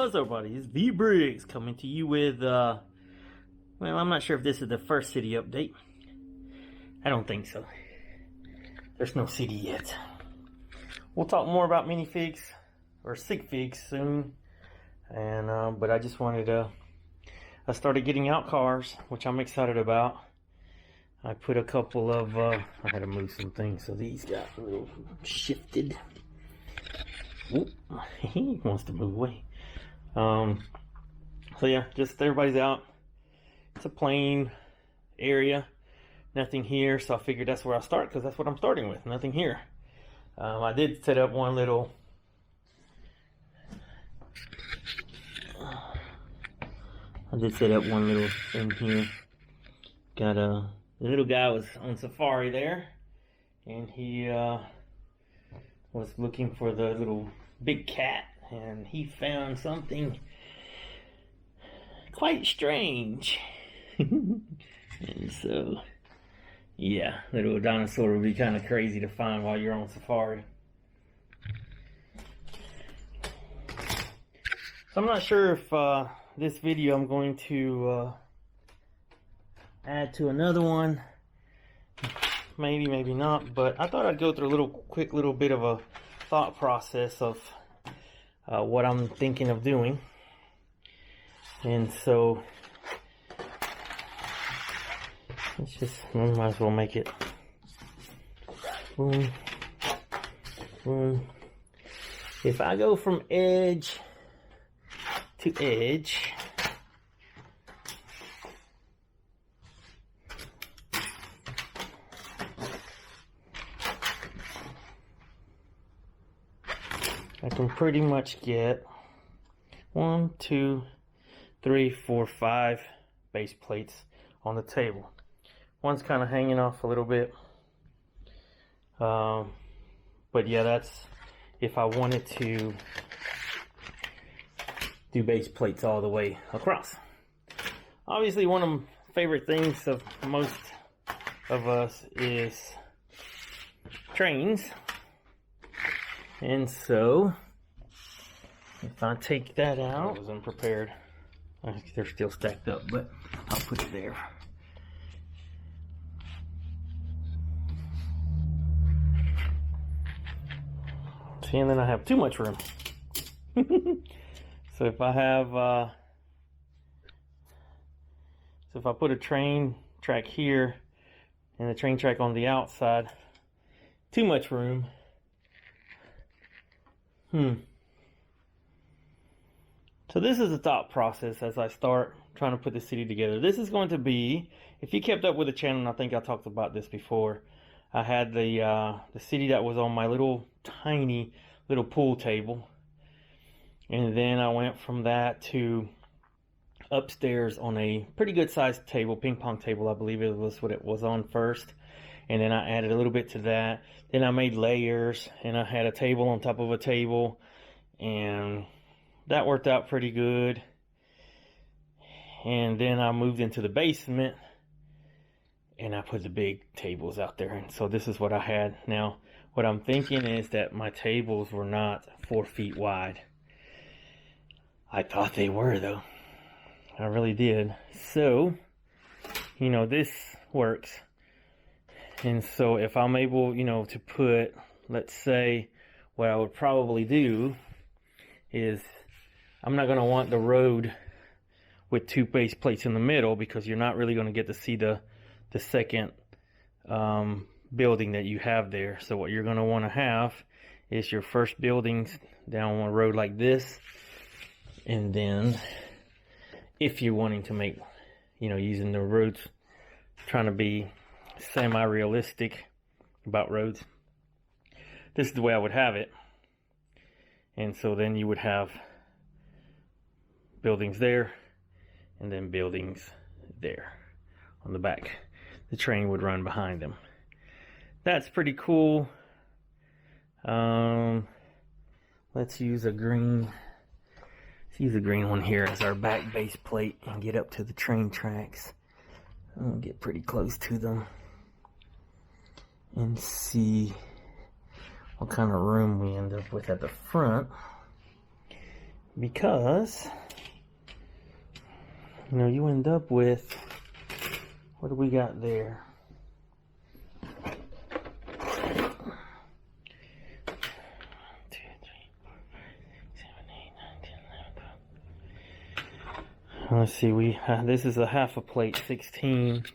What's up, buddy? It's the Briggs coming to you with, well, I'm not sure if this is the first city update. I don't think so. There's no city yet. We'll talk more about minifigs or sig figs soon. And, but I just wanted to, I started getting out cars, which I'm excited about. I put a couple of, I had to move some things, so these got a little shifted. Oop, he wants to move away. So yeah, just everybody's out. It's a plain area, nothing here, so I figured that's where I'll start because that's what I'm starting with, nothing here. I did set up one little thing here. Got the little guy was on safari there, and he was looking for the little big cat, and he found something quite strange. And so, yeah, little dinosaur would be kind of crazy to find while you're on safari. So I'm not sure if this video I'm going to add to another one. Maybe, maybe not, but I thought I'd go through a quick little bit of a thought process of what I'm thinking of doing. And so let's just, we might as well make it boom, boom. If I go from edge to edge, I can pretty much get 1, 2, 3, 4, 5 base plates on the table. One's kind of hanging off a little bit. But yeah, that's if I wanted to do base plates all the way across. Obviously, one of my favorite things of most of us is trains. And so, if I take that out, I was unprepared. I think they're still stacked up, but I'll put it there. See, and then I have too much room. So if I have, so if I put a train track here and a train track on the outside, too much room. So this is the thought process as I start trying to put the city together. This is going to be, if you kept up with the channel, and I think I talked about this before, I had the city that was on my little tiny little pool table. And then I went from that to upstairs on a pretty good sized table, ping pong table, I believe it was what it was on first. And then I added a little bit to that. Then I made layers, and I had a table on top of a table, and that worked out pretty good. And then I moved into the basement, and I put the big tables out there. And so this is what I had. Now, what I'm thinking is that my tables were not 4 feet wide. I thought they were, though. I really did. So, you know, this works. And so if I'm able, you know, to put, let's say, what I would probably do is, I'm not going to want the road with 2 base plates in the middle, because you're not really going to get to see the second building that you have there. So what you're going to want to have is your first buildings down a road like this. And then if you're wanting to make, you know, using the roads, trying to be semi-realistic about roads, this is the way I would have it. And so then you would have buildings there, and then buildings there on the back. The train would run behind them. That's pretty cool. Let's use a green. Let's use a green one here as our back base plate and get up to the train tracks. I'll get pretty close to them and see what kind of room we end up with at the front. because, you know, you end up with, what do we got there? Let's see, this is a half a plate, 16.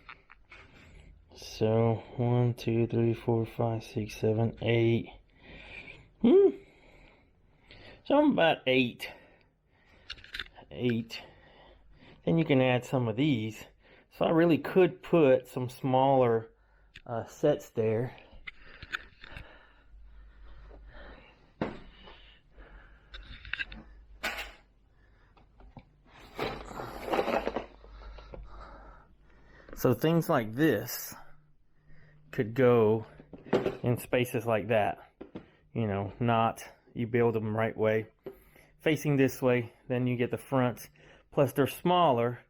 So 1, 2, 3, 4, 5, 6, 7, 8. So I'm about 8. Then you can add some of these. So I really could put some smaller sets there. So things like this could go in spaces like that. You know, you build them the right way. Facing this way, then you get the fronts. Plus they're smaller,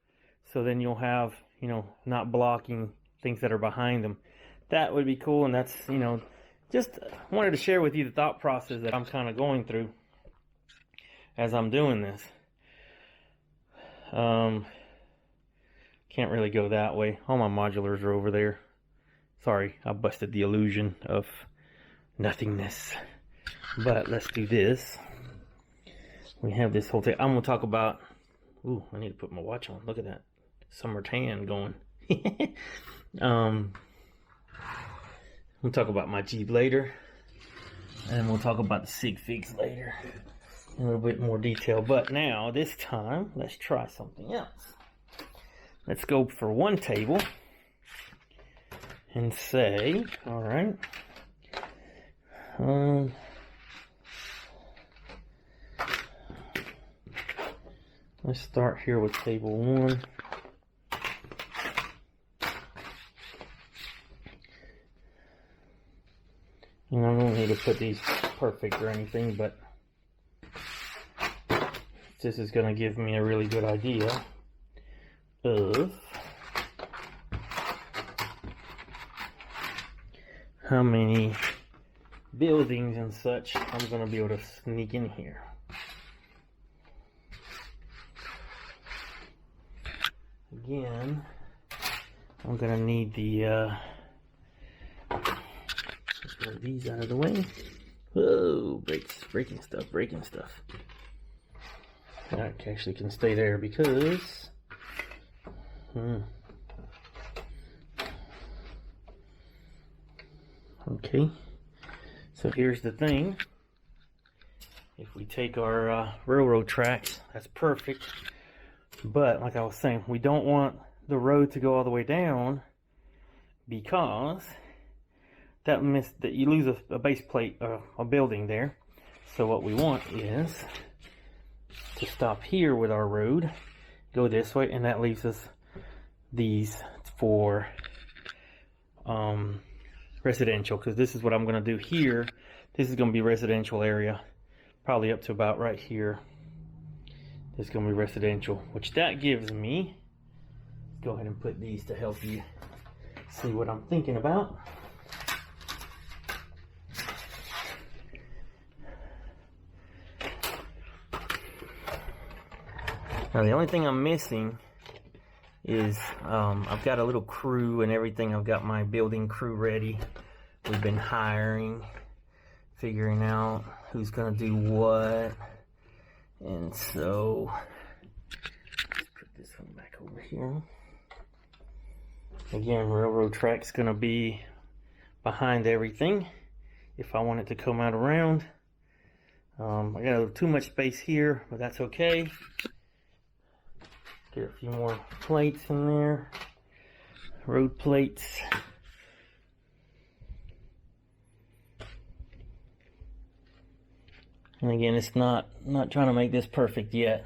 so then you'll have, you know, not blocking things that are behind them. That would be cool, and that's, you know, just wanted to share with you the thought process that I'm kind of going through as I'm doing this. Can't really go that way. All my modulars are over there. Sorry, I busted the illusion of nothingness. But let's do this. We have this whole thing. I'm going to talk about... Ooh, I need to put my watch on. Look at that. Summer tan going. We'll talk about my Jeep later. And we'll talk about the sig figs later. In a little bit more detail. But now, this time, let's try something else. Let's go for one table and say, all right, let's start here with table 1. You know, I don't need to put these perfect or anything, but this is going to give me a really good idea of how many buildings and such I'm going to be able to sneak in here. Again, I'm going to need the let's move these out of the way. Whoa, breaking stuff. That actually can stay there because okay, so here's the thing. If we take our railroad tracks, that's perfect. But like I was saying, we don't want the road to go all the way down because that you lose a base plate, a building there. So what we want is to stop here with our road, go this way, and that leaves us these for residential, because this is what I'm going to do here. This is going to be residential area, probably up to about right here. This is going to be residential, which that gives me, go ahead and put these to help you see what I'm thinking about. Now the only thing I'm missing is I've got a little crew and everything. I've got my building crew ready. We've been hiring, figuring out who's gonna do what. And so let's put this one back over here. Again, railroad track's gonna be behind everything if I want it to come out around. I got a little too much space here, but that's okay. Get a few more plates in there, road plates. And again, it's not trying to make this perfect yet.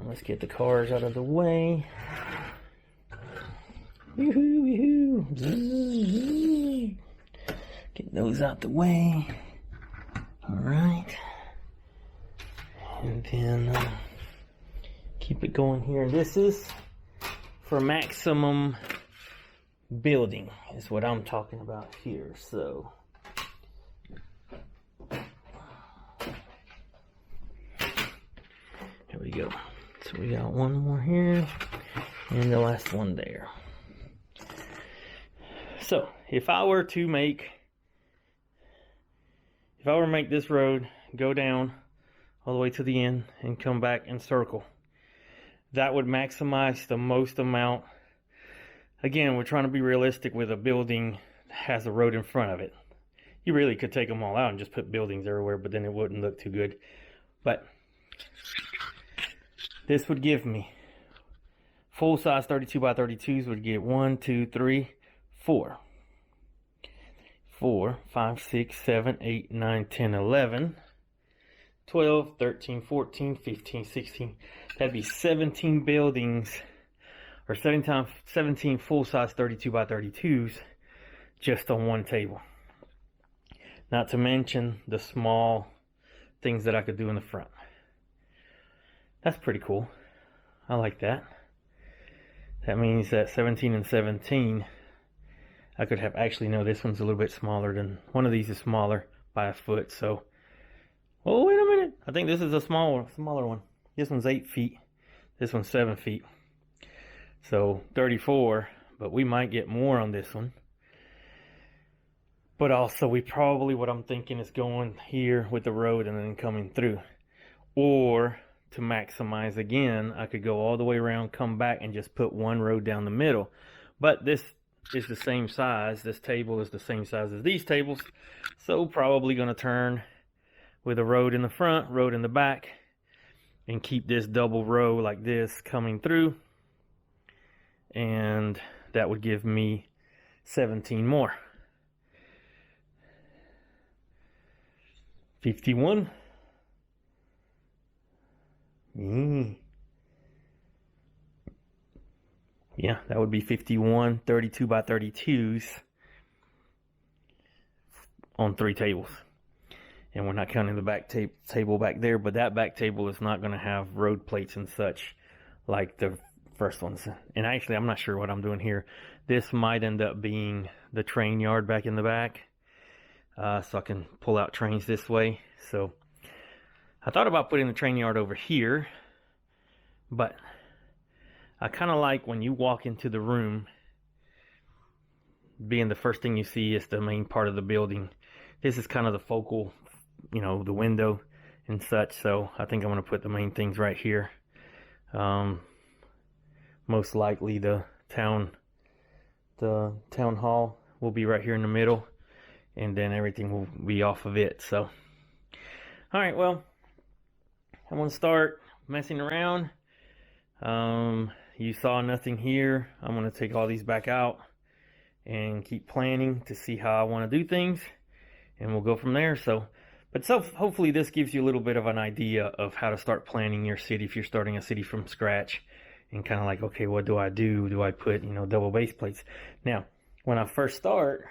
Let's get the cars out of the way. Yoo-hoo, yoo-hoo. Get those out the way. All right. And then keep it going here. This is for maximum building is what I'm talking about here. So go. So we got one more here, and the last one there. So if I were to make this road go down all the way to the end and come back and circle, that would maximize the most amount. Again, we're trying to be realistic with a building that has a road in front of it. You really could take them all out and just put buildings everywhere, but then it wouldn't look too good. But this would give me full size 32 by 32s would get 1, 2, 3, 4. 4, 5, 6, 7, 8, 9, 10, 11, 12, 13, 14, 15, 16. That'd be 17 buildings, or 17 full-size 32 by 32s just on one table. Not to mention the small things that I could do in the front. That's pretty cool. I like that. That means that 17 and 17, I could have, actually, no, this one's a little bit smaller than, one of these is smaller by a foot, so, oh, wait a minute. I think this is a smaller one. This one's 8 feet. This one's 7 feet. So 34, but we might get more on this one. But also, we probably, what I'm thinking is going here with the road and then coming through. Or, to maximize again, I could go all the way around, come back, and just put one road down the middle. But this is the same size. This table is the same size as these tables. So probably going to turn with a road in the front, road in the back, and keep this double row like this coming through. And that would give me 17 more. 51. Yeah, that would be 51 32 by 32s on 3 tables. And we're not counting the back table back there, but that back table is not going to have road plates and such like the first ones. And actually, I'm not sure what I'm doing here. This might end up being the train yard back in the back. So I can pull out trains this way. So I thought about putting the train yard over here, but I kind of like when you walk into the room, being the first thing you see is the main part of the building. This is kind of the focal, you know, the window and such. So I think I'm going to put the main things right here. Most likely the town hall will be right here in the middle, and then everything will be off of it. So, all right, well, I'm going to start messing around. You saw nothing here. I'm going to take all these back out and keep planning to see how I want to do things, and we'll go from there. So hopefully this gives you a little bit of an idea of how to start planning your city if you're starting a city from scratch, and kind of like, okay, what do I do? Do I put, you know, double base plates? Now, when I first start,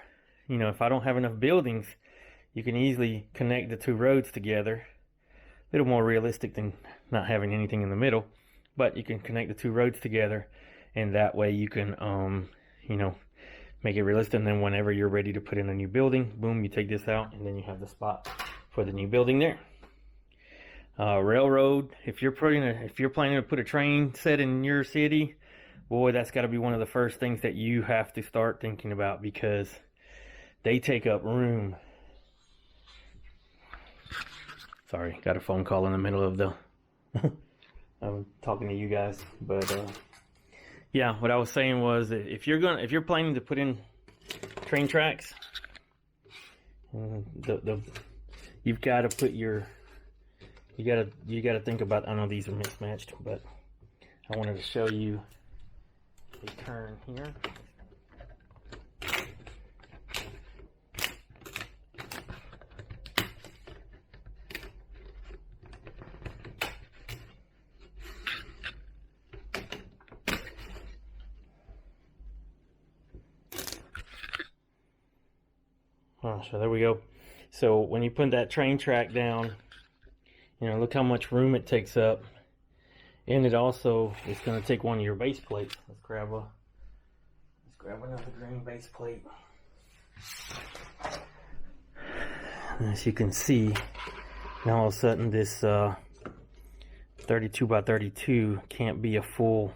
you know, if I don't have enough buildings, you can easily connect the 2 roads together. A little more realistic than not having anything in the middle, but you can connect the 2 roads together, and that way you can, you know, make it realistic. And then whenever you're ready to put in a new building, boom, you take this out, and then you have the spot for the new building there. Railroad, if you're planning to put a train set in your city, boy, that's got to be one of the first things that you have to start thinking about, because they take up room. Sorry, got a phone call in the middle of the I'm talking to you guys, but yeah, what I was saying was that if you're planning to put in train tracks, you've got to put your you got to think about, I know these are mismatched, but I wanted to show you a turn here. So there we go. So when you put that train track down, you know, look how much room it takes up. And it also is going to take one of your base plates. Let's grab another green base plate. As you can see, now all of a sudden this 32 by 32 can't be a full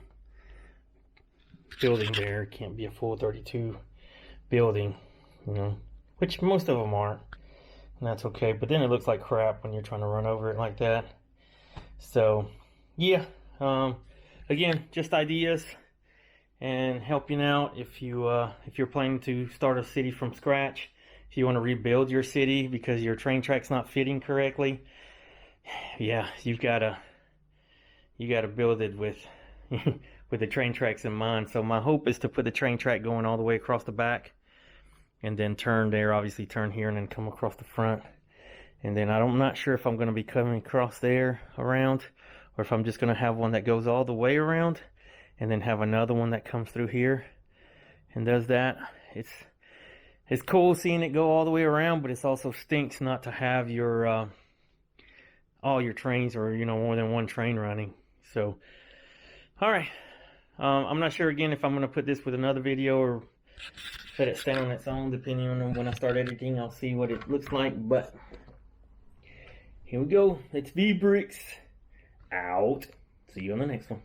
building there. It can't be a full 32 building, you know, which most of them aren't, and that's okay. But then it looks like crap when you're trying to run over it like that. So yeah, again, just ideas and helping out if you're planning to start a city from scratch. If you want to rebuild your city because your train track's not fitting correctly, yeah, you gotta build it with with the train tracks in mind. So my hope is to put the train track going all the way across the back, and then turn there, obviously turn here, and then come across the front. And then I'm not sure if I'm going to be coming across there around, or if I'm just going to have one that goes all the way around, and then have another one that comes through here and does that. It's cool seeing it go all the way around, but it also stinks not to have your all your trains, or you know, more than one train running. So all right, I'm not sure again if I'm going to put this with another video or let it stand on its own, depending on when I start editing. I'll see what it looks like, but here we go. It's V Bricks out. See you on the next one.